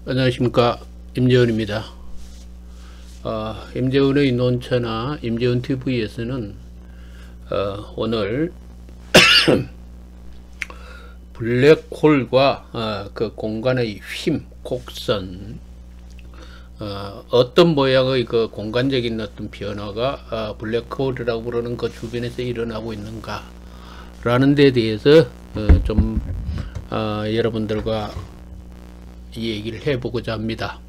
안녕하십니까, 임재훈입니다. 임재훈의 논처나 임재훈 TV에서는 오늘 블랙홀과 그 공간의 힘, 곡선, 어떤 모양의 그 공간적인 어떤 변화가 블랙홀이라고 부르는 그 주변에서 일어나고 있는가 라는 데 대해서 좀 여러분들과 이 얘기를 해보고자 합니다.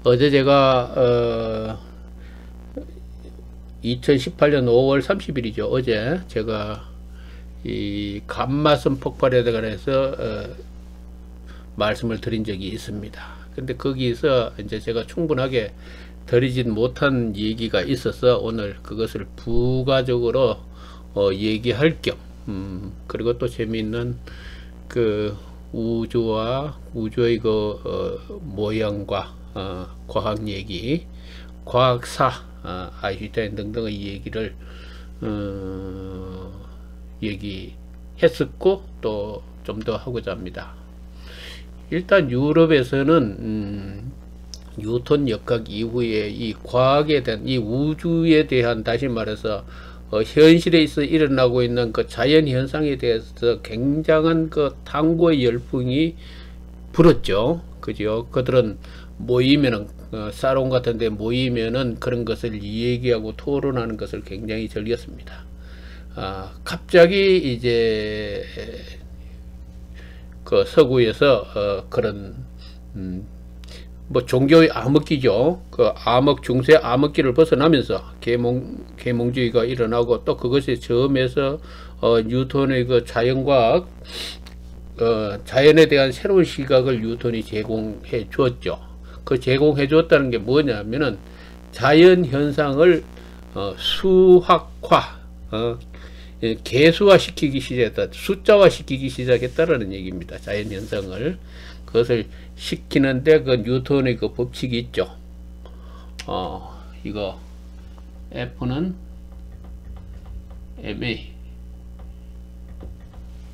어제 제가 2018년 5월 30일이죠. 어제 제가 이 감마선 폭발에 관해서 말씀을 드린 적이 있습니다. 근데 거기서 이제 제가 충분하게 드리진 못한 얘기가 있어서 오늘 그것을 부가적으로 얘기할 겸 그리고 또 재미있는 그 우주와 우주의 그 모양과 과학 얘기, 과학사, 아인슈타인 등등의 얘기를 얘기했었고 또 좀 더 하고자 합니다. 일단 유럽에서는 뉴턴 역학 이후에 이 과학에 대한, 이 우주에 대한, 다시 말해서 현실에 있어 일어나고 있는 그 자연 현상에 대해서 굉장한 그 탐구의 열풍이 불었죠. 그죠? 그들은 모이면은 사롱 같은 데 모이면은 그런 것을 얘기하고 토론하는 것을 굉장히 즐겼습니다. 갑자기 이제 그 서구에서 그런 뭐 종교의 암흑기죠. 그 암흑 중세 암흑기를 벗어나면서 계몽주의가 일어나고 또 그것이 처음에서 뉴턴의 그 자연과학, 자연에 대한 새로운 시각을 뉴턴이 제공해 주었죠. 그 제공해 주었다는 게 뭐냐면은 자연 현상을 수학화, 개수화 시키기 시작했다, 숫자화 시키기 시작했다라는 얘기입니다. 자연 현상을 그것을 시키는데 그 뉴턴의 그 법칙이 있죠. 이거 F는 ma,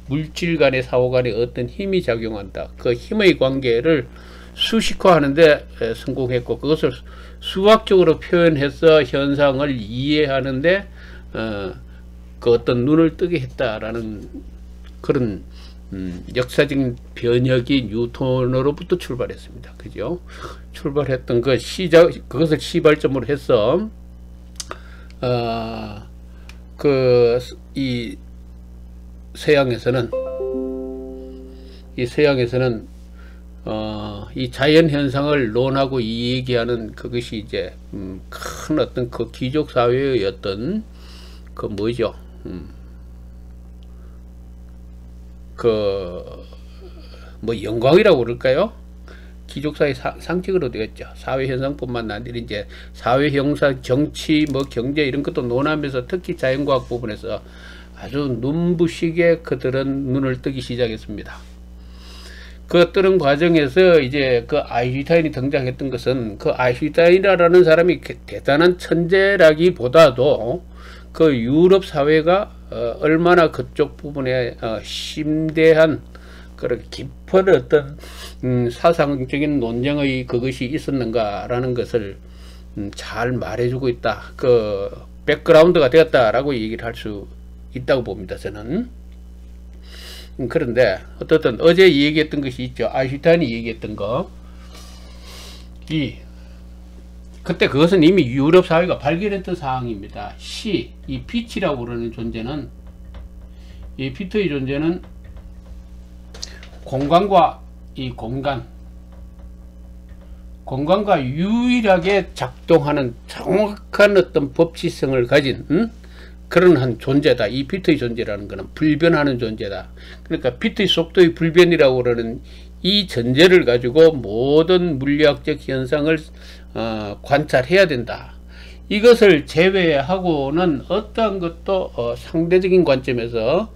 물질 간의 사고 간에 어떤 힘이 작용한다. 그 힘의 관계를 수식화하는데 성공했고, 그것을 수학적으로 표현해서 현상을 이해하는데 그 어떤 눈을 뜨게 했다라는 그런 역사적인 변혁이 뉴턴으로부터 출발했습니다. 그죠? 출발했던 그 그것을 시발점으로 해서 이 서양에서는 이 자연 현상을 논하고 얘기하는 그것이 이제 큰 어떤 그 귀족 사회의 어떤 그 뭐죠? 뭐 영광이라고 그럴까요? 귀족사회 상징으로 되었죠. 사회현상뿐만 아니라 이제 사회형상, 정치, 뭐 경제 이런 것도 논하면서 특히 자연과학 부분에서 아주 눈부시게 그들은 눈을 뜨기 시작했습니다. 그 뜨는 과정에서 이제 그 아인슈타인이 등장했던 것은, 그 아인슈타인이라는 사람이 대단한 천재라기보다도 그 유럽 사회가 얼마나 그쪽 부분에 심대한 그런 깊은 어떤 사상적인 논쟁의 그것이 있었는가라는 것을 잘 말해주고 있다. 그 백그라운드가 되었다라고 얘기를 할 수 있다고 봅니다. 저는. 그런데 어떻든 어제 얘기했던 것이 있죠. 아인슈타인이 얘기했던 거. 그때 그것은 이미 유럽 사회가 발견했던 사항입니다. 이 빛이라고 그러는 존재는, 이 빛의 존재는 공간과 공간과 유일하게 작동하는 정확한 어떤 법칙성을 가진 그런 한 존재다. 이 빛의 존재라는 것은 불변하는 존재다. 그러니까 빛의 속도의 불변이라고 그러는 이 전제를 가지고 모든 물리학적 현상을 관찰해야 된다. 이것을 제외하고는 어떠한 것도 상대적인 관점에서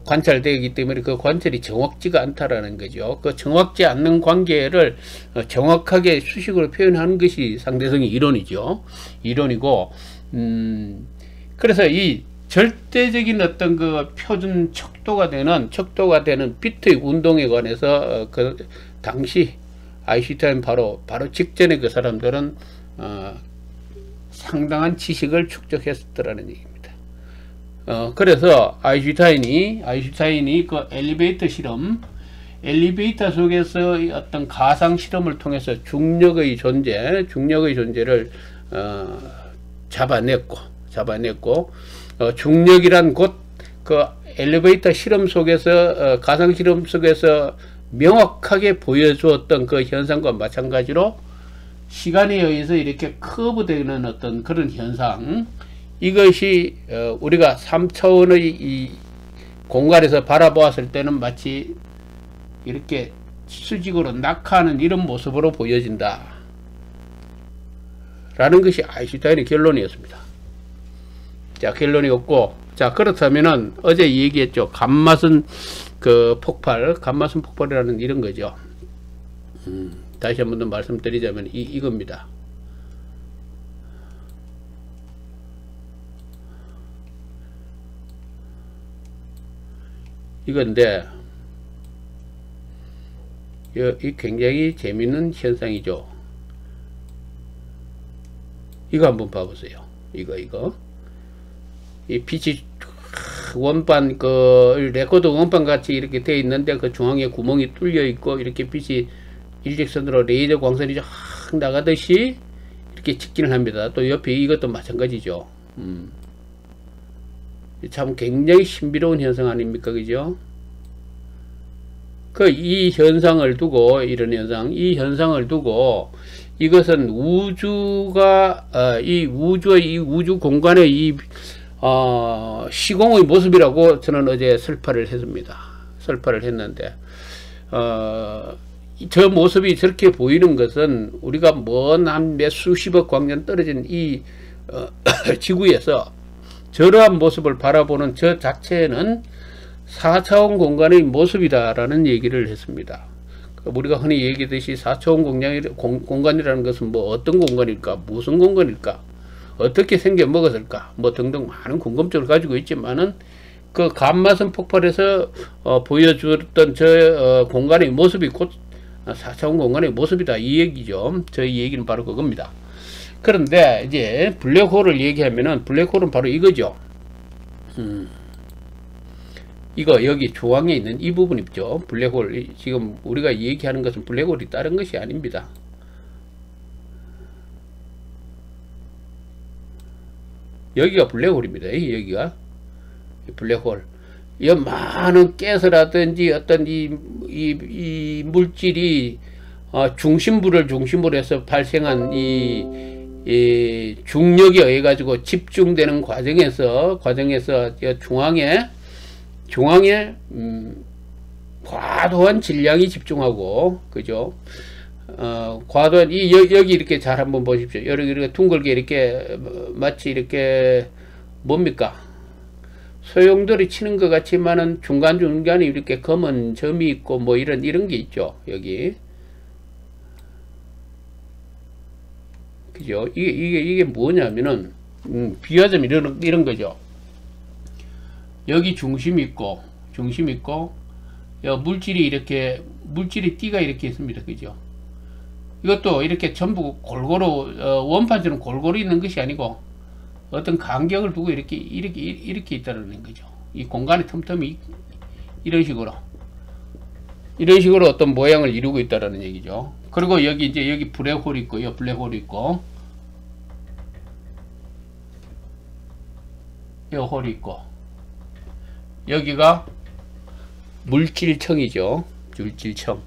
관찰되기 때문에 그 관찰이 정확지가 않다라는 거죠. 그 정확지 않는 관계를 정확하게 수식으로 표현하는 것이 상대성의 이론이죠. 이론이고, 그래서 이 절대적인 어떤 그 표준 척도가 되는 빛의 운동에 관해서 그 당시 아인슈타인 바로 직전에 그 사람들은 상당한 지식을 축적했더라는 얘기입니다. 그래서 아인슈타인이 그 엘리베이터 실험, 엘리베이터 속에서 어떤 가상 실험을 통해서 중력의 존재를 잡아냈고 중력이란 곧 그 엘리베이터 실험 속에서 가상 실험 속에서 명확하게 보여주었던 그 현상과 마찬가지로 시간에 의해서 이렇게 커브되는 어떤 그런 현상, 이것이 우리가 3차원의 이 공간에서 바라보았을 때는 마치 이렇게 수직으로 낙하하는 이런 모습으로 보여진다 라는 것이 아인슈타인의 결론이었습니다. 자, 결론이었고, 자, 그렇다면은 어제 얘기했죠. 감마선 그 감마선 폭발이라는 이런 거죠. 다시 한 번 더 말씀드리자면 이겁니다. 이건데 이 굉장히 재밌는 현상이죠. 이거 한번 봐보세요. 이거 이 빛이 원반 그 레코드 원반 같이 이렇게 되어 있는데 그 중앙에 구멍이 뚫려 있고 이렇게 빛이 일직선으로 레이저 광선이 확 나가듯이 이렇게 찍기는 합니다. 또 옆에 이것도 마찬가지죠. 참 굉장히 신비로운 현상 아닙니까? 그죠? 이 현상을 두고, 이런 현상, 이 현상을 두고, 이것은 우주가, 이 우주 공간의 시공의 모습이라고 저는 어제 설파를 했습니다. 설파를 했는데, 저 모습이 저렇게 보이는 것은 우리가 먼 한 몇 수십억 광년 떨어진 이 지구에서 저러한 모습을 바라보는 저 자체는 4차원 공간의 모습이다라는 얘기를 했습니다. 우리가 흔히 얘기하듯이 4차원 공간이라는 것은 뭐 어떤 공간일까, 무슨 공간일까, 어떻게 생겨 먹었을까, 뭐 등등 많은 궁금증을 가지고 있지만은 그 감마선 폭발에서 보여주었던 저 공간의 모습이 곧 4차원 공간의 모습이다, 이 얘기죠. 저희 얘기는 바로 그겁니다. 그런데 이제 블랙홀을 얘기하면은 블랙홀은 바로 이거죠. 이거 여기 중앙에 있는 이 부분 있죠. 블랙홀. 지금 우리가 얘기하는 것은 블랙홀이 다른 것이 아닙니다. 여기가 블랙홀입니다. 여기가 블랙홀. 이 많은 가스라든지 어떤 이 물질이 중심부를 중심으로 해서 발생한 이 중력에 의해 가지고 집중되는 과정에서 중앙에 과도한 질량이 집중하고, 그죠? 과도한 여기 이렇게 잘 한번 보십시오. 이렇게 둥글게 이렇게 마치 이렇게 뭡니까? 소용돌이 치는 것 같지만은 중간중간에 이렇게 검은 점이 있고 뭐 이런 게 있죠. 여기. 그죠? 이게 뭐냐면은, 비하자면 이런 거죠. 여기 중심이 있고, 물질이 띠가 이렇게 있습니다. 그죠? 이것도 이렇게 전부 골고루, 원판처럼 골고루 있는 것이 아니고, 어떤 간격을 두고 이렇게 있다는 거죠. 이 공간의 틈틈이 이런 식으로 어떤 모양을 이루고 있다는 얘기죠. 그리고 여기 블랙홀이 있고요. 블랙홀이 있고, 이 홀이 있고, 여기가 물질청이죠. 물질청.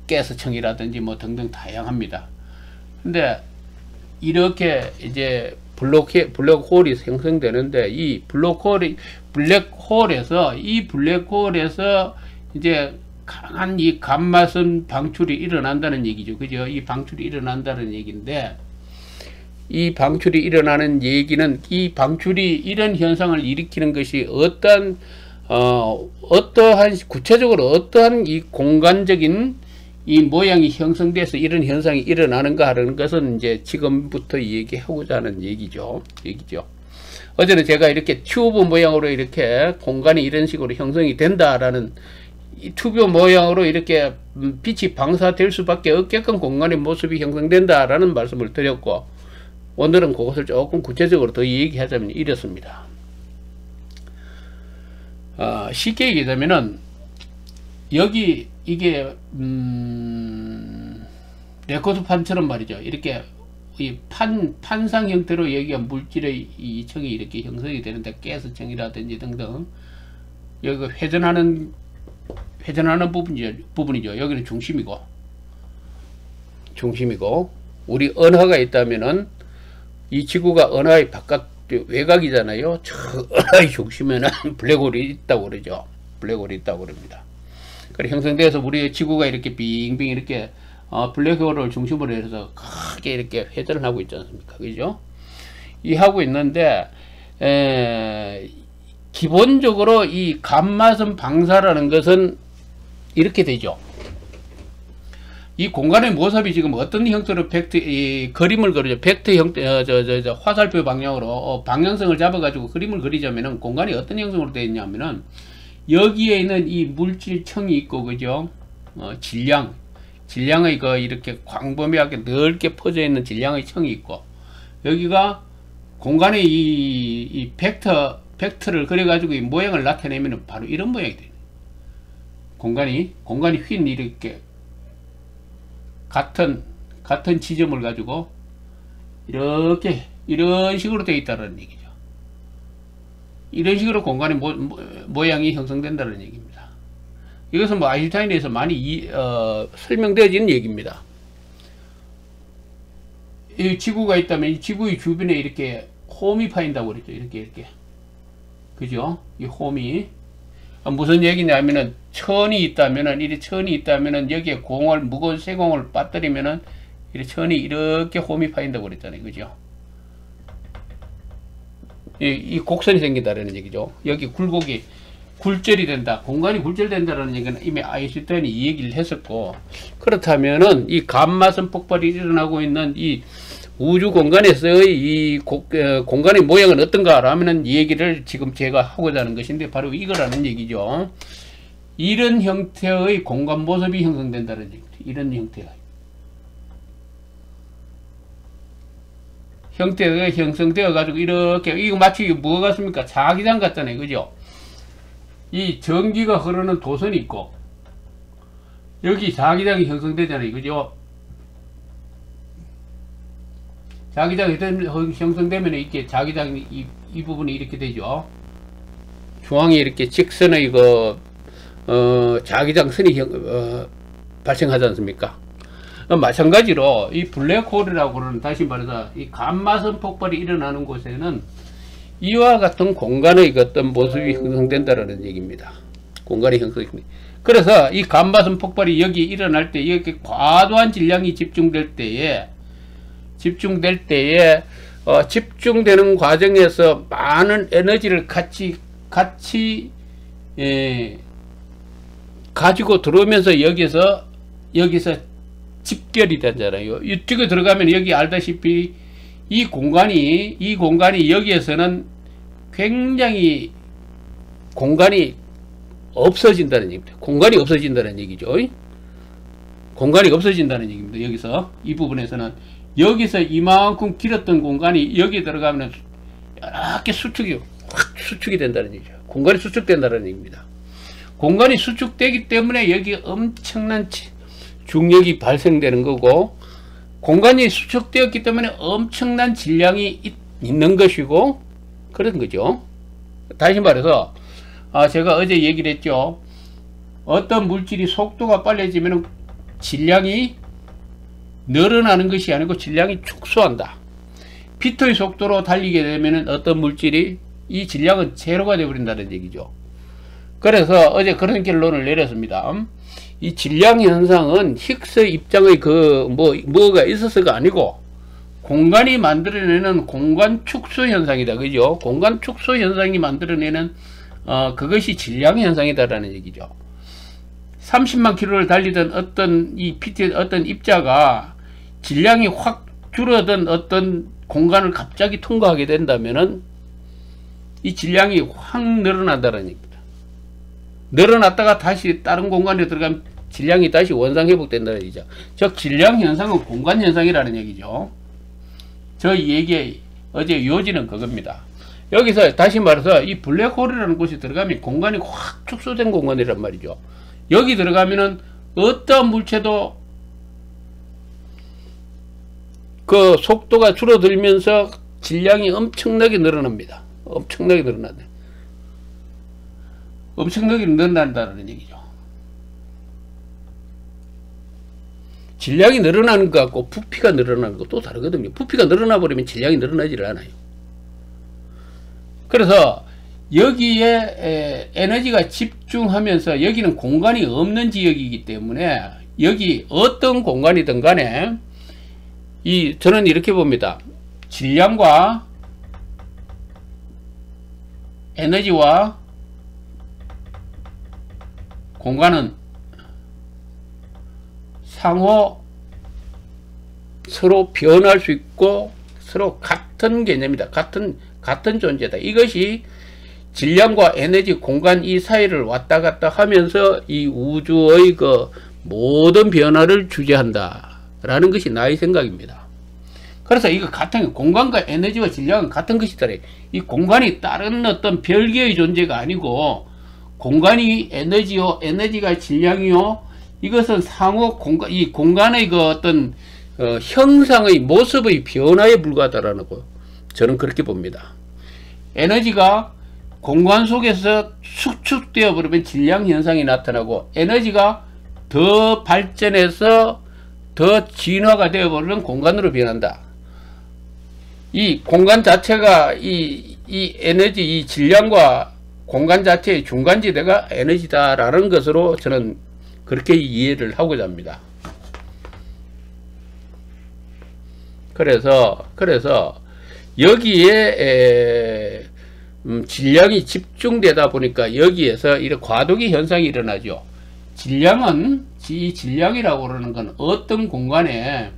가스청이라든지 뭐 등등 다양합니다. 근데 이렇게 이제 블랙홀이 생성되는데, 이 블랙홀에서 이제 강한 이 감마선 방출이 일어난다는 얘기죠. 그죠? 이 방출이 일어난다는 얘기인데, 이 방출이 일어나는 얘기는, 이 방출이 이런 현상을 일으키는 것이 구체적으로 어떠한 이 공간적인 이 모양이 형성돼서 이런 현상이 일어나는가 하는 것은 이제 지금부터 얘기하고자 하는 얘기죠. 어제는 제가 이렇게 튜브 모양으로 이렇게 공간이 이런 식으로 형성이 된다라는, 이 튜브 모양으로 이렇게 빛이 방사될 수밖에 없게끔 공간의 모습이 형성된다라는 말씀을 드렸고, 오늘은 그것을 조금 구체적으로 더 얘기하자면 이렇습니다. 쉽게 얘기하자면은 여기 이게 레코드판처럼 말이죠. 이렇게 이 판상 형태로 여기가 물질의 이 층이 이렇게 형성이 되는데, 가스층이라든지 등등 여기가 회전하는 부분이죠. 여기는 중심이고 우리 은하가 있다면은 이 지구가 은하의 바깥 외곽이잖아요. 저 은하의 중심에는 블랙홀이 있다고 그러죠. 블랙홀이 있다고 그럽니다. 그래 형성돼서 우리 지구가 이렇게 빙빙 이렇게 블랙홀을 중심으로 해서 크게 이렇게 회전을 하고 있지 않습니까? 그죠? 이 하고 있는데, 기본적으로 이 감마선 방사라는 것은 이렇게 되죠. 이 공간의 모습이 지금 어떤 형태로 이 그림을 그리죠. 벡터 형태, 화살표 방향으로 방향성을 잡아가지고 그림을 그리자면은 공간이 어떤 형성으로 되어 있냐면은, 여기에 있는 이 물질층이 있고, 그죠? 질량의 이렇게 광범위하게 넓게 퍼져 있는 질량의 층이 있고, 여기가 공간의 이 벡터를 그려가지고 이 모양을 나타내면 바로 이런 모양이 돼요. 공간이 휜 이렇게 같은 지점을 가지고 이렇게 이런 식으로 되어 있다는 얘기죠. 이런 식으로 공간의 모양이 형성된다는 얘기입니다. 이것은 뭐 아인슈타인에 대해서 많이 설명되어지는 얘기입니다. 이 지구가 있다면 이 지구의 주변에 이렇게 홈이 파인다고 그랬죠. 이렇게 그죠? 이 홈이 무슨 얘기냐면은 천이 있다면은 여기에 무거운 쇠공을 빠뜨리면은 천이 이렇게 홈이 파인다고 그랬잖아요. 그죠? 이 곡선이 생긴다라는 얘기죠. 여기 굴절이 된다. 공간이 굴절된다라는 얘기는 이미 아인슈타인이 이 얘기를 했었고, 그렇다면은 이 감마선 폭발이 일어나고 있는 이 우주 공간에서의 이 공간의 모양은 어떤가 라면은 이 얘기를 지금 제가 하고자 하는 것인데, 바로 이거라는 얘기죠. 이런 형태의 공간 모습이 형성된다는 얘기죠. 이런 형태가 형성되어 가지고 이렇게, 이거 마치 뭐 같습니까? 자기장 같잖아요. 그죠? 이 전기가 흐르는 도선이 있고, 여기 자기장이 형성되잖아요. 그죠? 자기장이 형성되면 이렇게 자기장 이 부분이 이렇게 되죠. 중앙에 이렇게 직선의 자기장선이 발생하지 않습니까? 마찬가지로 이 블랙홀이라고 하는, 다시 말해서 이 감마선 폭발이 일어나는 곳에는 이와 같은 공간의 어떤 모습이 형성된다는 얘기입니다. 공간이 형성됩니다. 그래서 이 감마선 폭발이 여기 일어날 때, 이렇게 과도한 질량이 집중될 때에 집중되는 과정에서 많은 에너지를 같이 가지고 들어오면서 여기서 집결이 되잖아요. 이쪽에 들어가면 여기 알다시피 이 공간이 여기에서는 굉장히 공간이 없어진다는 얘기입니다. 공간이 없어진다는 얘기죠. 공간이 없어진다는 얘기입니다. 여기서 이 부분에서는 여기서 이만큼 길었던 공간이 여기에 들어가면 이렇게 수축이 된다는 얘기죠. 공간이 수축된다는 얘기입니다. 공간이 수축되기 때문에 여기 엄청난 중력이 발생되는 거고, 공간이 수축되었기 때문에 엄청난 질량이 있는 것이고, 그런 거죠. 다시 말해서 제가 어제 얘기를 했죠. 어떤 물질이 속도가 빨라지면 질량이 늘어나는 것이 아니고 질량이 축소한다. 빛의 속도로 달리게 되면 어떤 물질이 이 질량은 제로가 되어버린다는 얘기죠. 그래서 어제 그런 결론을 내렸습니다. 이 질량 현상은 힉스 입장의 뭐가 있어서가 아니고 공간이 만들어내는 공간 축소 현상이다. 그죠? 공간 축소 현상이 만들어내는 그것이 질량 현상이다라는 얘기죠. 30만 킬로를 달리던 어떤 입자가 질량이 확 줄어든 어떤 공간을 갑자기 통과하게 된다면은 이 질량이 확 늘어난다는 얘기입니다. 늘어났다가 다시 다른 공간에 들어가면 질량이 다시 원상 회복된다는 얘기죠. 즉 질량 현상은 공간 현상이라는 얘기죠. 저 얘기의 어제 요지는 그겁니다. 여기서 다시 말해서 이 블랙홀이라는 곳이 들어가면 공간이 확 축소된 공간이란 말이죠. 여기 들어가면은 어떠한 물체도 그 속도가 줄어들면서 질량이 엄청나게 늘어납니다. 엄청나게 늘어난다. 엄청나게 늘어난다는 얘기죠. 질량이 늘어나는 것 같고 부피가 늘어나는 것 또 다르거든요. 부피가 늘어나 버리면 질량이 늘어나지를 않아요. 그래서 여기에 에너지가 집중하면서 여기는 공간이 없는 지역이기 때문에 여기 어떤 공간이든 간에 저는 이렇게 봅니다. 질량과 에너지와 공간은 상호 서로 변할 수 있고 서로 같은 개념이다. 같은 존재다. 이것이 질량과 에너지, 공간 이 사이를 왔다 갔다 하면서 이 우주의 그 모든 변화를 주재한다 라는 것이 나의 생각입니다. 그래서 이거 같은 공간과 에너지와 질량은 같은 것이다. 이 공간이 다른 어떤 별개의 존재가 아니고 공간이 에너지요, 에너지가 질량이요. 이것은 상호 이 공간의 그 어떤 형상의 모습의 변화에 불과하다라는 거 저는 그렇게 봅니다. 에너지가 공간 속에서 수축되어 버리면 질량 현상이 나타나고 에너지가 더 발전해서 더 진화가 되어 버리면 공간으로 변한다. 이 공간 자체가 이 에너지, 이 질량과 공간 자체의 중간지대가 에너지다라는 것으로 저는 그렇게 이해를 하고자 합니다. 그래서 여기에 질량이 집중되다 보니까 여기에서 이런 과도기 현상이 일어나죠. 이 질량이라고 그러는 건 어떤 공간에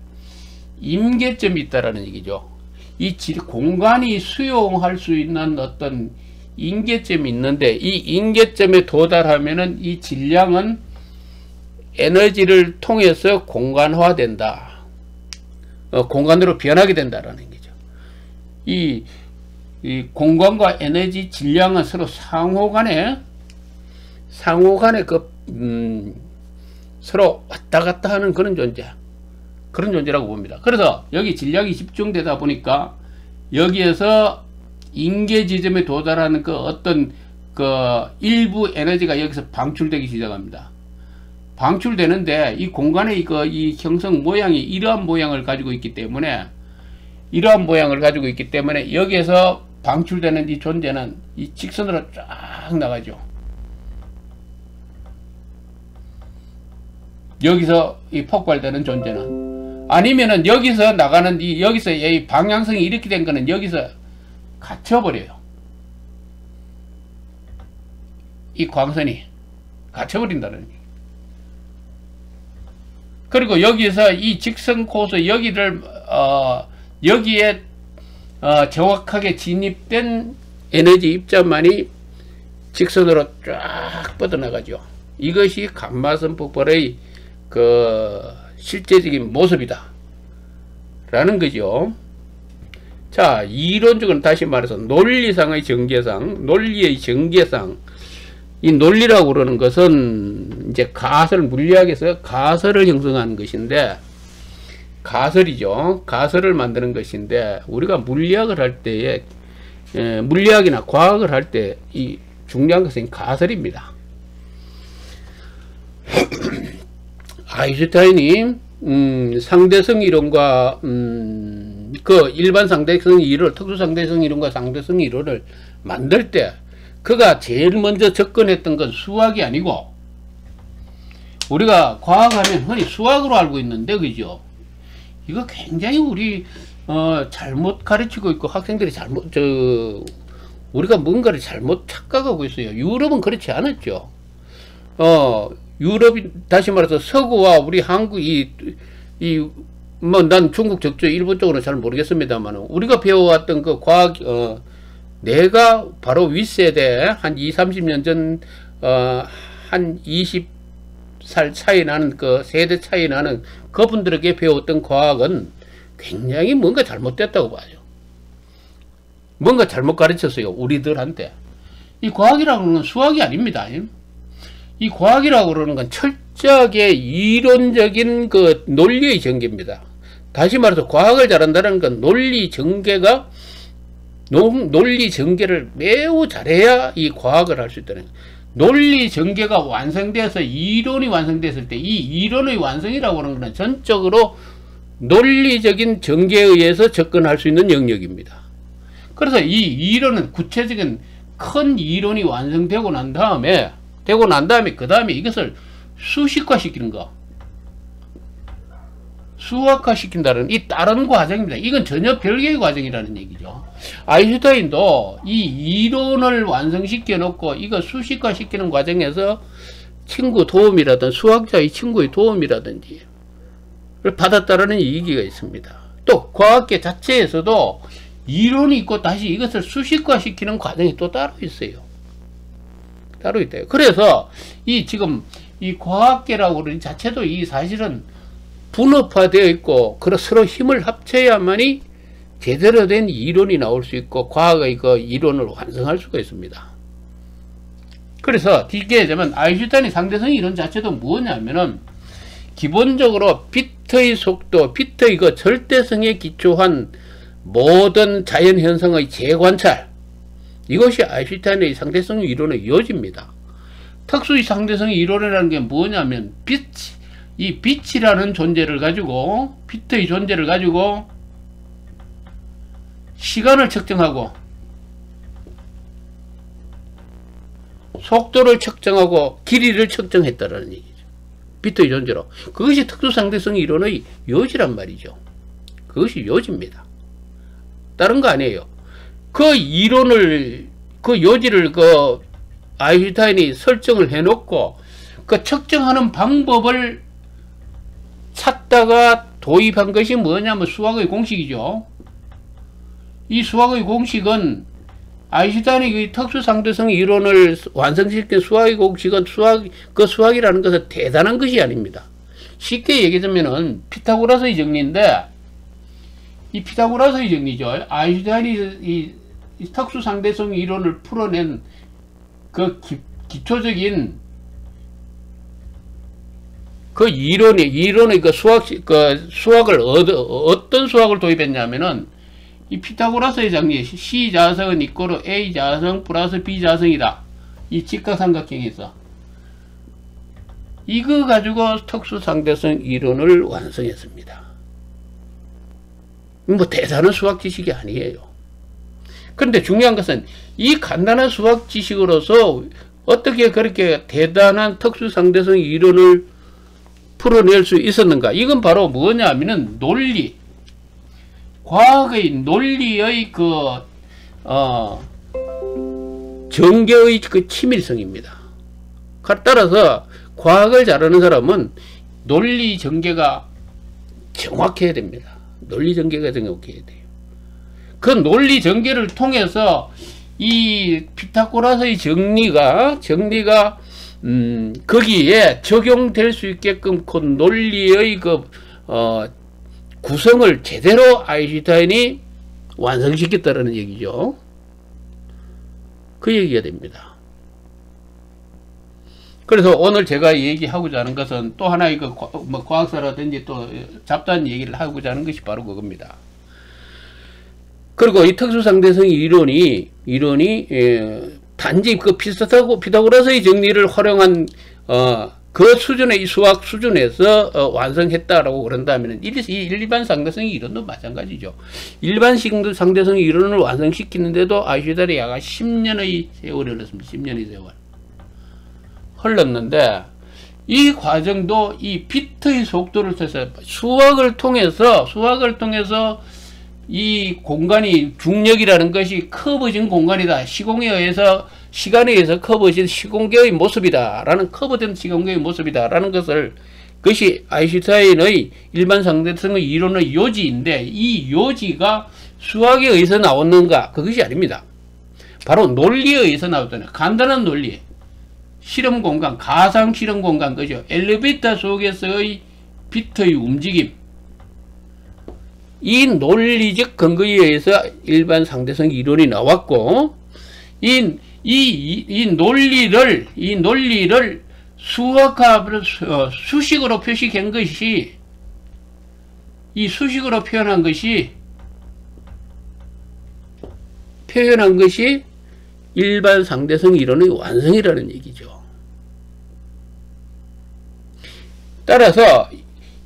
임계점이 있다라는 얘기죠. 이 공간이 수용할 수 있는 어떤 임계점이 있는데 이 임계점에 도달하면은 이 질량은 에너지를 통해서 공간화된다. 공간으로 변하게 된다라는 얘기죠. 이 공간과 에너지, 질량은 서로 상호간에 서로 왔다 갔다 하는 그런 존재라고 봅니다. 그래서 여기 질량이 집중되다 보니까 여기에서 임계 지점에 도달하는 그 어떤 그 일부 에너지가 여기서 방출되기 시작합니다. 방출되는데 이 공간의 이 형성 모양이 이러한 모양을 가지고 있기 때문에 여기에서 방출되는 이 존재는 이 직선으로 쫙 나가죠. 여기서 이 폭발되는 존재는 아니면은 여기서 나가는 여기서 이 방향성이 이렇게 된 거는 여기서 갇혀버려요. 이 광선이 갇혀버린다는 얘기. 그리고 여기서 이 직선 코스 여기를 여기에 정확하게 진입된 에너지 입자만이 직선으로 쫙 뻗어나가죠. 이것이 감마선 폭발의 그 실제적인 모습이다 라는 거죠. 자, 이론적으로 다시 말해서 논리상의 전개상, 논리의 전개상, 이 논리라고 그러는 것은 이제 물리학에서 가설을 형성하는 것인데, 가설을 만드는 것인데, 우리가 물리학을 할 때에 물리학이나 과학을 할 때 이 중요한 것은 가설입니다. 아인슈타인이 상대성 이론과 그 일반 상대성 이론, 특수 상대성 이론과 상대성 이론을 만들 때 그가 제일 먼저 접근했던 건 수학이 아니고, 우리가 과학하면 흔히 수학으로 알고 있는데, 그죠? 이거 굉장히 우리 잘못 가르치고 있고 학생들이 우리가 뭔가를 잘못 착각하고 있어요. 유럽은 그렇지 않았죠. 유럽이 다시 말해서 서구와 우리 한국이 난 중국 적조 일본 쪽으로는 잘 모르겠습니다만 우리가 배워왔던 그 과학 내가 바로 윗세대 한 20-30년 전 한 20, 살 차이 나는 그 세대 차이 나는 그분들에게 배웠던 과학은 굉장히 뭔가 잘못됐다고 봐요. 뭔가 잘못 가르쳤어요. 우리들한테. 이 과학이라고 하는 건 수학이 아닙니다. 이 과학이라고 그러는 건 철저하게 이론적인 그 논리의 전개입니다. 다시 말해서 과학을 잘한다는 건 논리 전개를 매우 잘해야 이 과학을 할 수 있다는 거예요. 논리 전개가 완성돼서 이론이 완성됐을 때 이 이론의 완성이라고 하는 것은 전적으로 논리적인 전개에 의해서 접근할 수 있는 영역입니다. 그래서 이 이론은 구체적인 큰 이론이 완성되고 난 다음에 그 다음에 이것을 수식화 시키는 거, 수학화 시킨다는 이 다른 과정입니다. 이건 전혀 별개의 과정이라는 얘기죠. 아인슈타인도 이 이론을 완성시켜 놓고 이거 수식화 시키는 과정에서 친구 도움이라든지 수학자의 친구의 도움이라든지 를 받았다라는 얘기가 있습니다. 또 과학계 자체에서도 이론이 있고 다시 이것을 수식화 시키는 과정이 또 따로 있어요. 따로 있대요. 그래서 이 지금 이 과학계라고 그러는 자체도 이 사실은 분업화되어 있고 서로 힘을 합쳐야만이 제대로 된 이론이 나올 수 있고 과학의 그 이론을 완성할 수가 있습니다. 그래서 쉽게 얘기하면 아인슈타인의 상대성 이론 자체도 뭐냐면은 기본적으로 빛의 속도, 빛의 그 절대성에 기초한 모든 자연현상의 재관찰, 이것이 아인슈타인의 상대성 이론의 요지입니다. 특수의 상대성 이론이라는 게 뭐냐면 이 빛이라는 존재를 가지고, 빛의 존재를 가지고 시간을 측정하고 속도를 측정하고 길이를 측정했다라는 얘기죠. 빛의 존재로. 그것이 특수상대성 이론의 요지란 말이죠. 그것이 요지입니다. 다른 거 아니에요. 그 이론을, 그 요지를 아인슈타인이 설정을 해놓고 그 측정하는 방법을 찾다가 도입한 것이 뭐냐면 수학의 공식이죠. 이 수학의 공식은 아인슈타인의 그 특수상대성 이론을 완성시킨 수학의 공식은 수학이라는 것은 대단한 것이 아닙니다. 쉽게 얘기하자면은 피타고라스의 정리인데, 이 피타고라스의 정리죠. 아인슈타인이 이 특수상대성 이론을 풀어낸 그 기초적인 그 이론의 그 수학을 어떤 수학을 도입했냐면은 이 피타고라스의 정리, C 자성은 이꼬르 A 자성 플러스 B 자성이다. 이 직각삼각형에서 이거 가지고 특수상대성 이론을 완성했습니다. 뭐 대단한 수학 지식이 아니에요. 그런데 중요한 것은 이 간단한 수학 지식으로서 어떻게 그렇게 대단한 특수상대성 이론을 풀어낼 수 있었는가? 이건 바로 뭐냐면은 논리, 과학의 논리의 전개의 그 치밀성입니다. 따라서 과학을 잘하는 사람은 논리 전개가 정확해야 됩니다. 논리 전개가 정확해야 돼요. 그 논리 전개를 통해서 이 피타고라스의 정리가 거기에 적용될 수 있게끔 그 논리의 구성을 제대로 아인슈타인이 완성시켰다는 얘기죠. 그 얘기가 됩니다. 그래서 오늘 제가 얘기하고자 하는 것은 또 하나의 과학사라든지 또 잡다한 얘기를 하고자 하는 것이 바로 그겁니다. 그리고 이 특수상대성 이론이 단지 그 피타고라스의 정리를 활용한 그 수준의 이 수학 수준에서 완성했다라고 그런다면 일반 상대성 이론도 마찬가지죠. 일반 상대성 이론을 완성시키는데도 아인슈타인이 약 10년의 세월이 흘렀습니다. 10년의 세월 흘렀는데 이 과정도 이 빛의 속도를 써서 수학을 통해서 이 공간이 중력이라는 것이 커브진 공간이다. 시간에 의해서 커브진 시공계의 모습이다. 라는 커브된 시공계의 모습이다. 라는 그것이 아인슈타인의 일반 상대성의 이론의 요지인데 이 요지가 수학에 의해서 나왔는가? 그것이 아닙니다. 바로 논리에 의해서 나왔잖아요. 간단한 논리. 실험 공간, 가상 실험 공간, 그죠? 엘리베이터 속에서의 빛의 움직임. 이 논리적 근거에 의해서 일반 상대성 이론이 나왔고, 이 논리를 수학합으로, 수식으로 표시한 것이, 이 수식으로 표현한 것이 일반 상대성 이론의 완성이라는 얘기죠. 따라서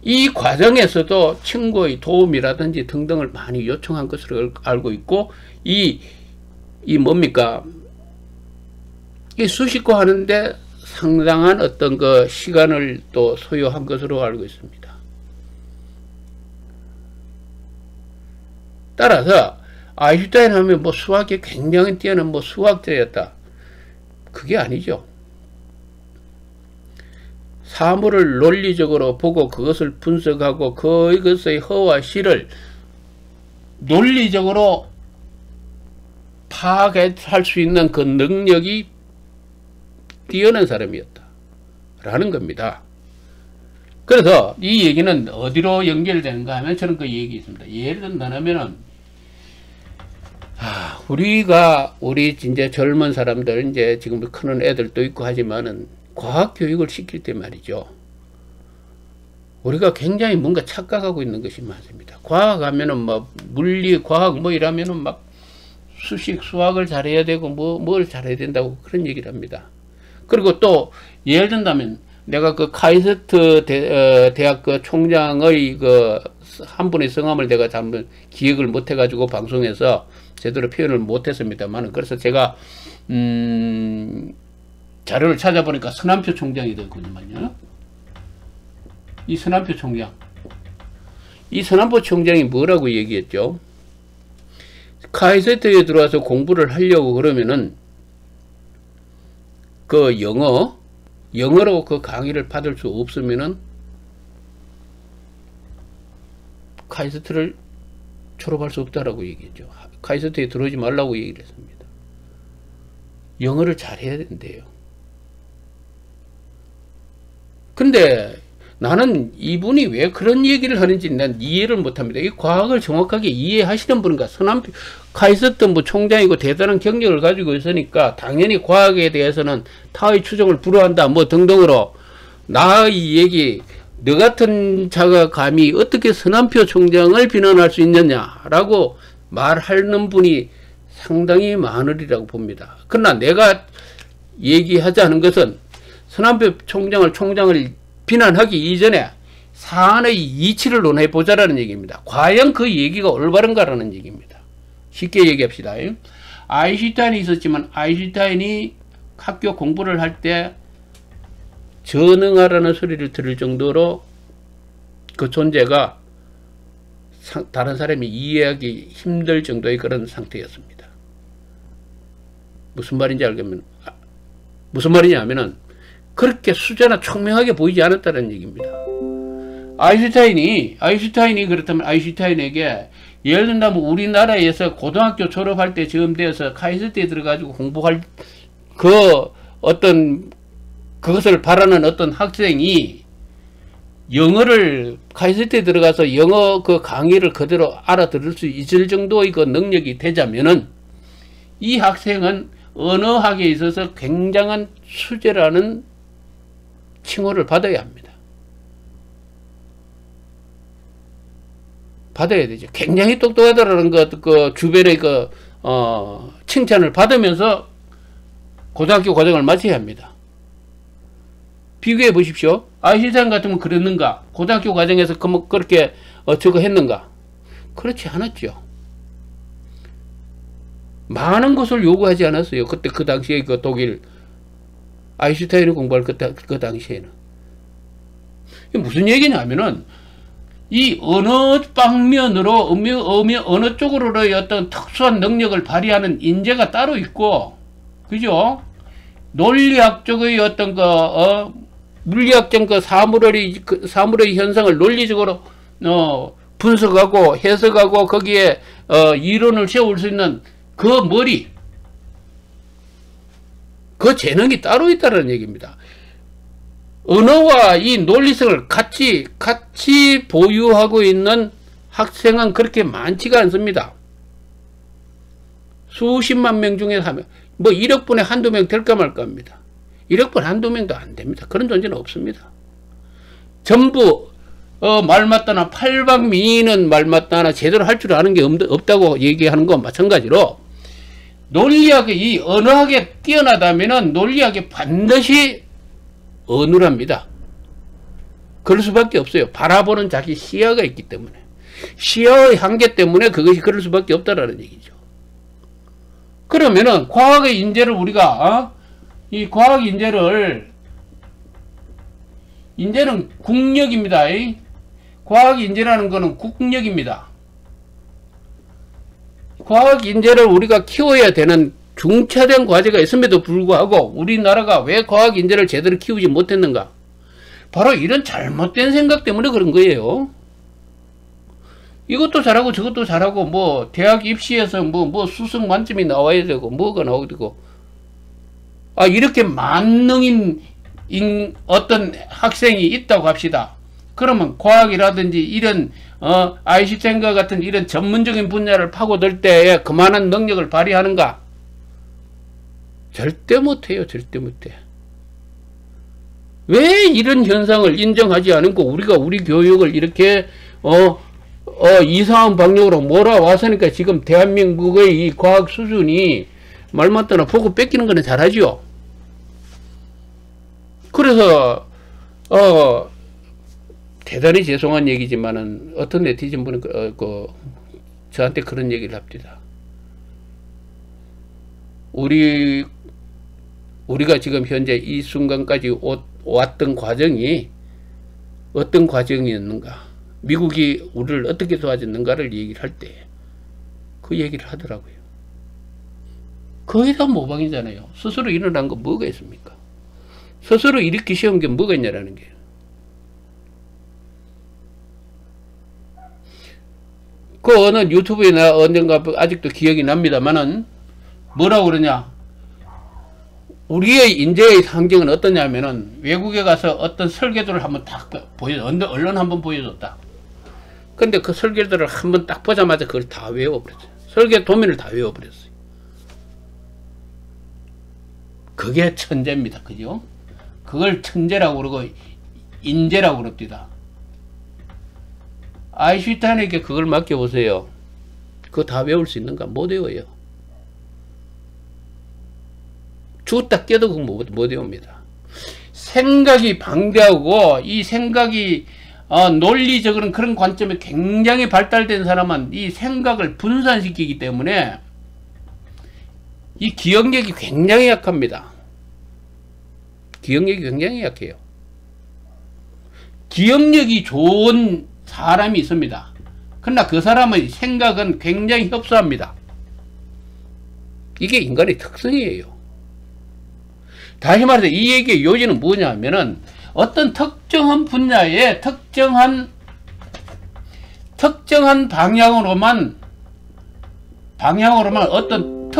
이 과정에서도 친구의 도움이라든지 등등을 많이 요청한 것으로 알고 있고, 이 뭡니까? 이 수식화 하는데 상당한 어떤 그 시간을 또 소요한 것으로 알고 있습니다. 따라서 아인슈타인 하면 뭐 수학에 굉장히 뛰어난 뭐 수학자였다. 그게 아니죠. 사물을 논리적으로 보고 그것을 분석하고 그것의 허와 실을 논리적으로 파악할 수 있는 그 능력이 뛰어난 사람이었다 라는 겁니다. 그래서 이 얘기는 어디로 연결되는가 하면 저는 그 얘기 있습니다. 예를 든다면은 우리 진짜 젊은 사람들, 이제 지금 크는 애들도 있고 하지만은 과학 교육을 시킬 때 말이죠. 우리가 굉장히 뭔가 착각하고 있는 것이 많습니다. 과학 하면은 뭐 물리, 과학 뭐 이러면은 막 수식, 수학을 잘해야 되고 뭘 잘해야 된다고 그런 얘기를 합니다. 그리고 또 예를 든다면 내가 그 카이스트 대학 그 총장의 그 한 분의 성함을 내가 잘못 기억을 못 해가지고 방송에서 제대로 표현을 못했습니다만, 그래서 제가 자료를 찾아보니까 서남표 총장이 됐거든요. 이 서남표 총장이 뭐라고 얘기했죠? 카이스트에 들어와서 공부를 하려고 그러면은 그 영어로 그 강의를 받을 수 없으면은 카이스트를 졸업할 수 없다라고 얘기했죠. 카이스트에 들어오지 말라고 얘기를 했습니다. 영어를 잘해야 된대요. 근데 나는 이분이 왜 그런 얘기를 하는지 난 이해를 못합니다. 이 과학을 정확하게 이해하시는 분인가? 카이스트 뭐 총장이고 대단한 경력을 가지고 있으니까 당연히 과학에 대해서는 타의 추정을 불허한다 뭐 등등으로 나의 얘기, 너 같은 자가 감히 어떻게 서남표 총장을 비난할 수 있느냐라고 말하는 분이 상당히 많으리라고 봅니다. 그러나 내가 얘기하자는 것은 서남표 총장을 비난하기 이전에 사안의 이치를 논해 보자라는 얘기입니다. 과연 그 얘기가 올바른가라는 얘기입니다. 쉽게 얘기합시다. 아인슈타인이 있었지만 아인슈타인이 학교 공부를 할 때 전능하라는 소리를 들을 정도로 그 존재가 다른 사람이 이해하기 힘들 정도의 그런 상태였습니다. 무슨 말인지 알겠면, 무슨 말이냐면은 그렇게 수제나 총명하게 보이지 않았다는 얘기입니다. 아인슈타인이 그렇다면 아인슈타인에게 예를 든다면 우리나라에서 고등학교 졸업할 때 즈음 되어서 카이스트에 들어가지고 공부할 그것을 바라는 어떤 학생이 영어를 카이스트에 들어가서 영어 그 강의를 그대로 알아들을 수 있을 정도의 그 능력이 되자면은 이 학생은 언어학에 있어서 굉장한 수재라는 칭호를 받아야 합니다. 받아야 되죠. 굉장히 똑똑하다라는 그 주변의 칭찬을 받으면서 고등학교 과정을 마쳐야 합니다. 비교해 보십시오. 아인슈타인 같으면 그랬는가? 고등학교 과정에서 그렇게 저거 했는가? 그렇지 않았죠. 많은 것을 요구하지 않았어요. 그때 그 당시에 그 독일 아인슈타인이 공부할 그 당시에는. 무슨 얘기냐면은 이 언어 방면으로 어느 쪽으로의 어떤 특수한 능력을 발휘하는 인재가 따로 있고, 그죠? 논리학적의 어떤 물리학적 사물의 현상을 논리적으로 분석하고 해석하고 거기에 이론을 세울 수 있는 그 머리, 그 재능이 따로 있다는 얘기입니다. 언어와 이 논리성을 같이 보유하고 있는 학생은 그렇게 많지가 않습니다. 수십만 명 중에 하면 뭐 1억 분에 한두 명 될까 말까 합니다. 1억 분 한두 명도 안 됩니다. 그런 존재는 없습니다. 전부 말 맞다나 팔방미인은 말 맞다나 제대로 할 줄 아는 게 없다고 얘기하는 건 마찬가지로 논리학에 이 언어학에 뛰어나다면은 논리학에 반드시 어눌합니다. 그럴 수밖에 없어요. 바라보는 자기 시야가 있기 때문에. 시야의 한계 때문에 그것이 그럴 수밖에 없다라는 얘기죠. 그러면은 과학의 인재를 우리가 이 과학 인재는 국력입니다. 과학 인재라는 것은 국력입니다. 과학 인재를 우리가 키워야 되는 중차대한 과제가 있음에도 불구하고 우리나라가 왜 과학 인재를 제대로 키우지 못했는가? 바로 이런 잘못된 생각 때문에 그런 거예요. 이것도 잘하고 저것도 잘하고 뭐 대학 입시에서 뭐 수석 만점이 나와야 되고 뭐가 나오고 되고 이렇게 만능인 어떤 학생이 있다고 합시다. 그러면 과학이라든지 이런 아인슈타인과 같은 이런 전문적인 분야를 파고들 때에 그만한 능력을 발휘하는가? 절대 못해요. 절대 못해. 왜 이런 현상을 인정하지 않고 우리가 우리 교육을 이렇게 이상한 방향으로 몰아왔으니까 지금 대한민국의 이 과학 수준이 말 맞다나 보고 뺏기는 거는 잘하죠. 그래서 대단히 죄송한 얘기지만은 어떤 네티즌 분은 저한테 그런 얘기를 합니다. 우리가 지금 현재 이 순간까지 왔던 과정이 어떤 과정이었는가, 미국이 우리를 어떻게 도와줬는가를 얘기를 할 때 그 얘기를 하더라고요. 거의 다 모방이잖아요. 스스로 일어난 거 뭐가 있습니까? 스스로 일으키기 쉬운 게 뭐가 있냐라는 게요. 그 어느 유튜브에나 언젠가 아직도 기억이 납니다만은 뭐라고 그러냐, 우리의 인재의 상징은 어떠냐면은 외국에 가서 어떤 설계도를 한번 딱 언론 한번 보여줬다. 근데 그 설계도를 한번 딱 보자마자 그걸 다 외워버렸어요. 설계 도면을 다 외워버렸어요. 그게 천재입니다. 그죠? 그걸 천재라고 그러고 인재라고 그럽니다. 아인슈타인에게 그걸 맡겨보세요. 그거 다 외울 수 있는가? 못 외워요. 죽었다 깨도 그거 못 외웁니다. 생각이 방대하고 이 생각이 논리적으로는 그런 관점에 굉장히 발달된 사람은 이 생각을 분산시키기 때문에 이 기억력이 굉장히 약합니다. 기억력이 굉장히 약해요. 기억력이 좋은 사람이 있습니다. 그러나 그 사람의 생각은 굉장히 협소합니다. 이게 인간의 특성이에요. 다시 말해서 이 얘기의 요지는 뭐냐면은 어떤 특정한 분야에 특정한 방향으로만 어떤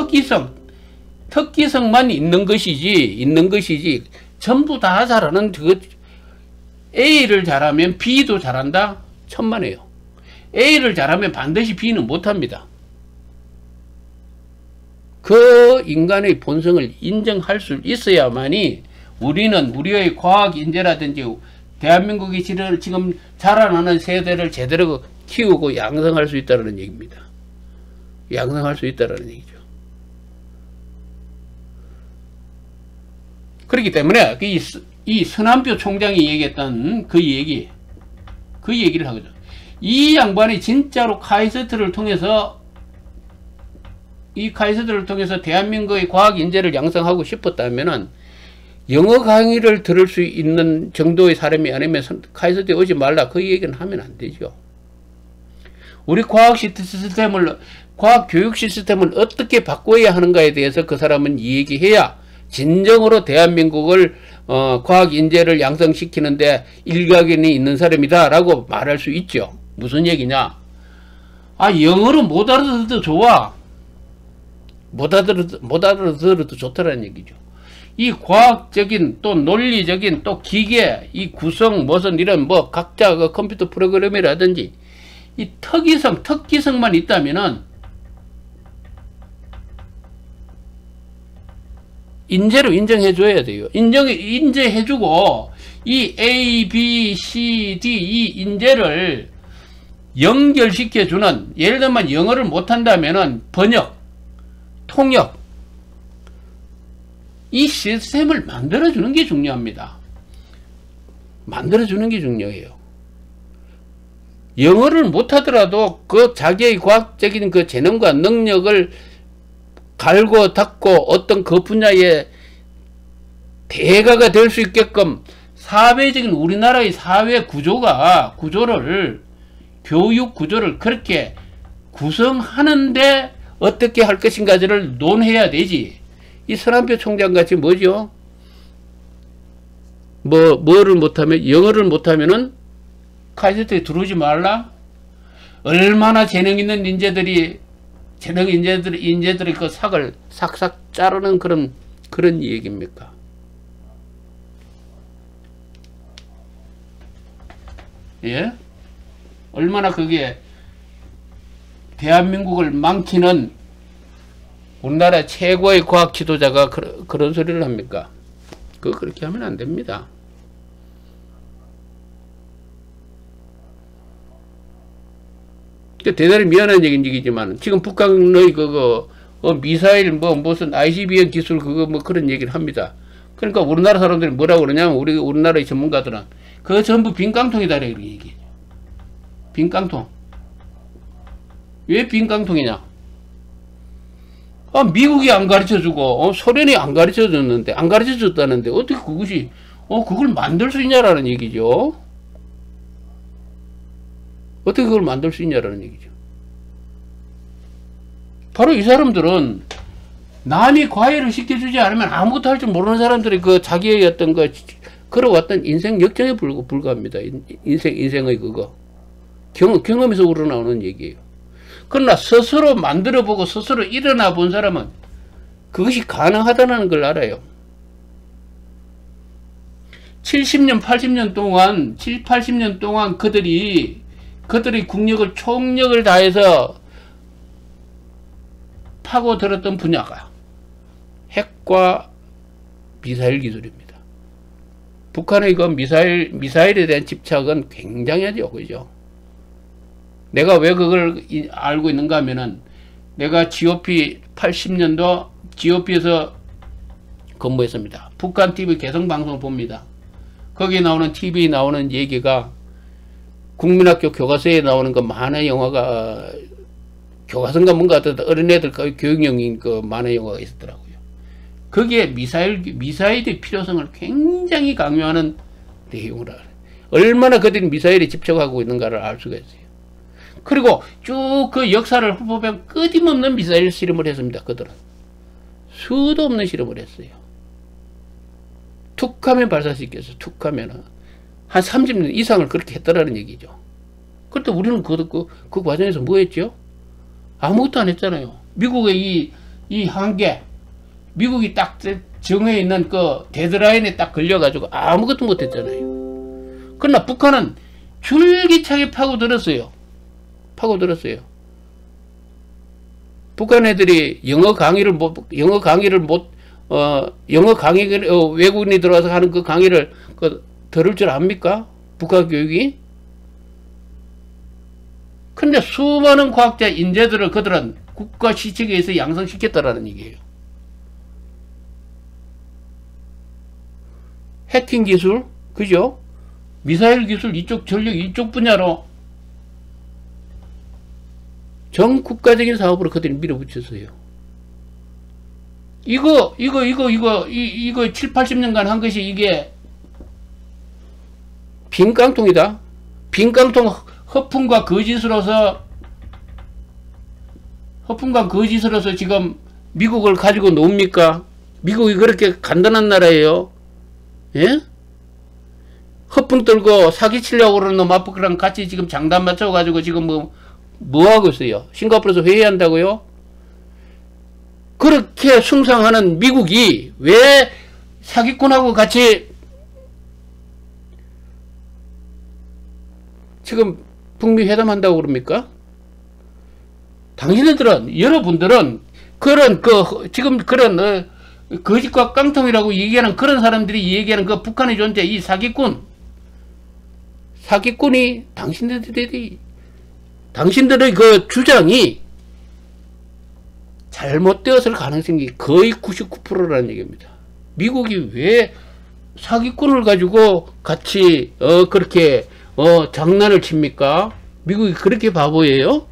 특기성만 있는 것이지 전부 다 잘하는 A를 잘하면 B도 잘한다? 천만에요. A를 잘하면 반드시 B는 못합니다. 그 인간의 본성을 인정할 수 있어야만이 우리는 우리의 과학 인재라든지 대한민국이 지금 자라나는 세대를 제대로 키우고 양성할 수 있다는 얘기입니다. 양성할 수 있다는 얘기죠. 그렇기 때문에 이 서남표 총장이 얘기했던 그 얘기를 하거든. 이 양반이 진짜로 카이스트를 통해서 대한민국의 과학 인재를 양성하고 싶었다면은 영어 강의를 들을 수 있는 정도의 사람이 아니면 카이스트에 오지 말라, 그 얘기는 하면 안 되죠. 우리 과학 교육 시스템을 어떻게 바꿔야 하는가에 대해서 그 사람은 얘기해야 진정으로 대한민국을 과학 인재를 양성시키는데 일가견이 있는 사람이다 라고 말할 수 있죠. 무슨 얘기냐, 영어를 못 알아들어도 좋아. 못 알아들어도 좋다라는 얘기죠. 이 과학적인 또 논리적인 또 기계 이 구성 무슨 이런 뭐 각자 그 컴퓨터 프로그램이라든지 이 특기성만 있다면은 인재로 인정해줘야 돼요. 인정해주고 이 A, B, C, D 이 인재를 연결시켜주는, 예를 들면 영어를 못한다면은 번역, 통역 이 시스템을 만들어주는 게 중요합니다. 만들어주는 게 중요해요. 영어를 못하더라도 그 자기의 과학적인 그 재능과 능력을 갈고 닦고 어떤 그 분야의 대가가 될 수 있게끔 사회적인 우리나라의 사회 구조를 교육 구조를 그렇게 구성하는데 어떻게 할 것인가를 논해야 되지. 이 서남표 총장같이 뭐죠? 뭐를 못하면, 영어를 못하면은 카이스트에 들어오지 말라? 얼마나 재능 있는 인재들이 그 삭을 삭삭 자르는 그런 얘기입니까? 예? 얼마나 그게 대한민국을 망치는 우리나라 최고의 과학 지도자가 그런 소리를 합니까? 그렇게 하면 안 됩니다. 대단히 미안한 얘기지만 지금 북한의 미사일 무슨 ICBM 기술 그런 얘기를 합니다. 그러니까 우리나라 사람들이 뭐라고 그러냐면 우리나라의 전문가들은 그거 전부 빈깡통이다 이렇게 얘기해요. 빈깡통. 왜 빈깡통이냐? 미국이 안 가르쳐주고 소련이 안 가르쳐줬는데 안 가르쳐줬다는데 어떻게 그것이 그걸 만들 수 있냐라는 얘기죠. 어떻게 그걸 만들 수 있냐라는 얘기죠. 바로 이 사람들은 남이 과외를 시켜주지 않으면 아무것도 할 줄 모르는 사람들이 그 자기의 어떤 걸어왔던 인생 역정에 불과합니다. 인생의 경험에서 우러나오는 얘기예요. 그러나 스스로 만들어보고 스스로 일어나 본 사람은 그것이 가능하다는 걸 알아요. 70년, 80년 동안 그들이 총력을 다해서 파고들었던 분야가 핵과 미사일 기술입니다. 북한의 미사일에 대한 집착은 굉장하죠. 그죠? 내가 왜 그걸 알고 있는가 하면은 내가 GOP 80년도 GOP에서 근무했습니다. 북한 TV 개성방송을 봅니다. 거기에 나오는 TV에 나오는 얘기가 국민학교 교과서에 나오는 그 만화 영화가 교과서인가 뭔가 어린애들 교육용인 그 만화 영화가 있었더라고요. 거기에 미사일의 필요성을 굉장히 강요하는 내용을 알아요. 얼마나 그들이 미사일에 집착하고 있는가를 알 수가 있어요. 그리고 쭉 그 역사를 보면 끊임없는 미사일 실험을 했습니다. 그들은 수도 없는 실험을 했어요. 툭하면 발사시켰어요. 툭하면은 한 30년 이상을 그렇게 했다라는 얘기죠. 그런데 우리는 그 과정에서 뭐 했죠? 아무것도 안 했잖아요. 미국의 이 한계, 미국이 딱 정해 있는 그 데드라인에 딱 걸려가지고 아무것도 못 했잖아요. 그러나 북한은 줄기차게 파고들었어요. 북한 애들이 영어 강의를 외국인이 들어와서 하는 그 강의를 들을 줄 압니까? 북한 교육이? 근데 수많은 과학자 인재들을 그들은 국가 시책에 의해서 양성시켰다라는 얘기예요. 해킹 기술, 그죠? 미사일 기술 전력 이쪽 분야로 전 국가적인 사업으로 그들이 밀어붙였어요. 이거 7, 80년간 한 것이 이게 빈깡통이다. 빈깡통 허풍과 거짓으로서 지금 미국을 가지고 놉니까? 미국이 그렇게 간단한 나라예요. 예? 허풍 떨고 사기치려고 그러는 놈 앞으로랑 같이 지금 장단 맞춰가지고 지금 뭐 하고 있어요? 싱가포르에서 회의한다고요? 그렇게 숭상하는 미국이 왜 사기꾼하고 같이 지금 북미 회담한다고 그럽니까? 당신들은, 여러분들은 그런 지금 그런 거짓과 깡통이라고 얘기하는 그런 사람들이 얘기하는 그 북한의 존재, 이 사기꾼이 당신들의 그 주장이 잘못되었을 가능성이 거의 99%라는 얘기입니다. 미국이 왜 사기꾼을 가지고 같이 그렇게 장난을 칩니까? 미국이 그렇게 바보예요?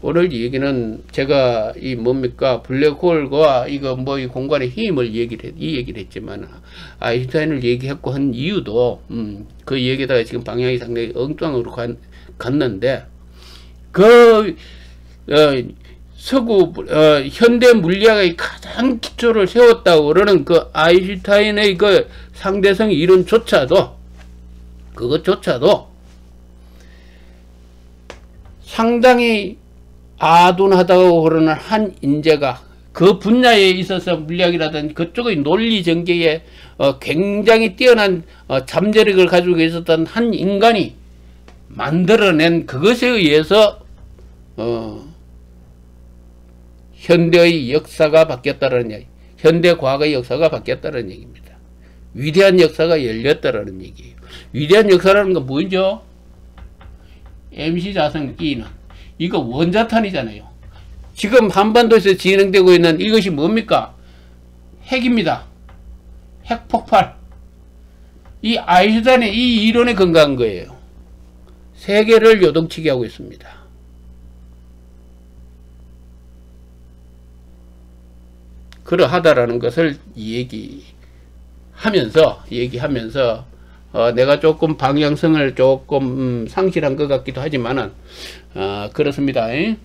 오늘 얘기는 제가 이 뭡니까 블랙홀과 이거 뭐 이 공간의 힘을 이 얘기를 했지만 아인슈타인을 얘기했고 한 이유도 그 얘기에다가 지금 방향이 상당히 엉뚱으로 갔는데 서구 현대 물리학의 가장 기초를 세웠다고 그러는 그 아인슈타인의 그 상대성 이론조차도 그것조차도 상당히 아둔하다고 그러는 한 인재가 그 분야에 있어서 물리학이라든지 그쪽의 논리 전개에 굉장히 뛰어난 잠재력을 가지고 있었던 한 인간이 만들어낸 그것에 의해서 현대의 역사가 바뀌었다는 얘기, 현대 과거의 역사가 바뀌었다는 얘기입니다. 위대한 역사가 열렸다는 얘기예요. 위대한 역사라는 건 뭐죠? MC 자성 E는 이거 원자탄이잖아요. 지금 한반도에서 진행되고 있는 이것이 뭡니까? 핵입니다. 핵폭발. 이 아인슈타인의 이 이론에 근거한 거예요. 세계를 요동치게 하고 있습니다. 그러하다라는 것을 얘기하면서 내가 조금 방향성을 조금 상실한 것 같기도 하지만은 그렇습니다. 이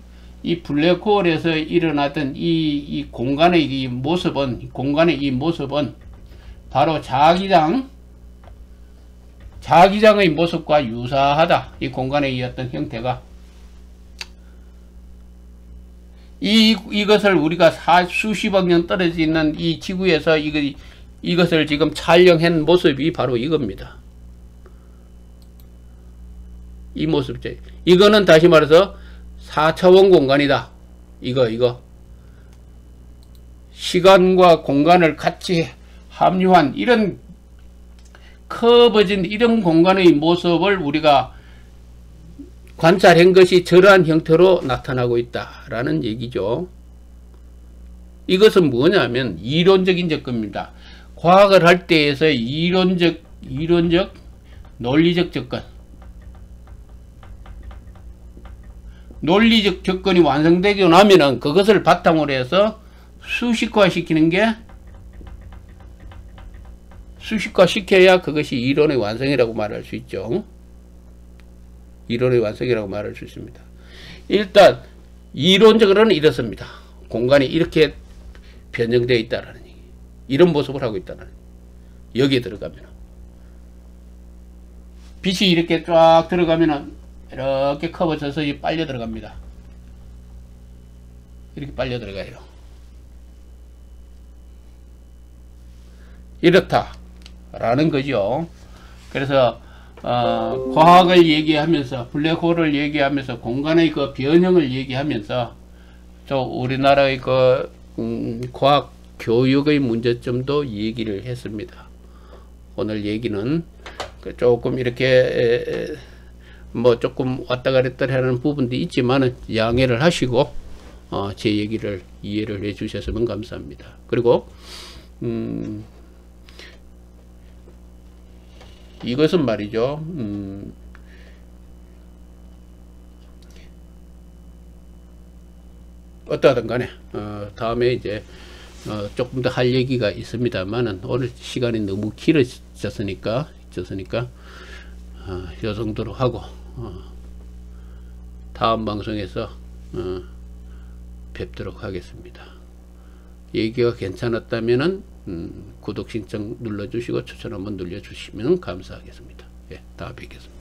블랙홀에서 일어났던 이 공간의 이 모습은 바로 자기장의 모습과 유사하다. 이 공간의 이 어떤 형태가 이것을 우리가 수십억 년 떨어져 있는 이 지구에서 이것을 지금 촬영한 모습이 바로 이겁니다. 이 모습이죠. 이거는 다시 말해서 4차원 공간이다. 이거 시간과 공간을 같이 합류한 이런 커버진 이런 공간의 모습을 우리가 관찰한 것이 저러한 형태로 나타나고 있다라는 얘기죠. 이것은 뭐냐면 이론적인 접근입니다. 과학을 할 때에서 이론적 논리적 접근, 논리적 접근이 완성되고 나면은 그것을 바탕으로 해서 수식화시키는 게 수식화시켜야 그것이 이론의 완성이라고 말할 수 있죠. 이론의 완성이라고 말할 수 있습니다. 일단 이론적으로는 이렇습니다. 공간이 이렇게 변형되어 있다라는 얘기, 이런 모습을 하고 있다는 여기에 들어가면 빛이 이렇게 쫙 들어가면은 이렇게 커버져서 빨려 들어갑니다. 이렇게 빨려 들어가요. 이렇다라는 거죠. 그래서 과학을 얘기하면서 블랙홀을 얘기하면서 공간의 그 변형을 얘기하면서 또 우리나라의 그 과학 교육의 문제점도 얘기를 했습니다. 오늘 얘기는 조금 이렇게 뭐 조금 왔다 갔다 하는 부분도 있지만 양해를 하시고 제 얘기를 이해를 해 주셨으면 감사합니다. 그리고 이것은 말이죠. 어떠하든 간에 다음에 이제 조금 더 할 얘기가 있습니다만은 오늘 시간이 너무 길어졌으니까 이 정도로 하고 다음 방송에서 뵙도록 하겠습니다. 얘기가 괜찮았다면은 구독 신청 눌러주시고 추천 한번 눌러주시면 감사하겠습니다. 예, 다음에 뵙겠습니다.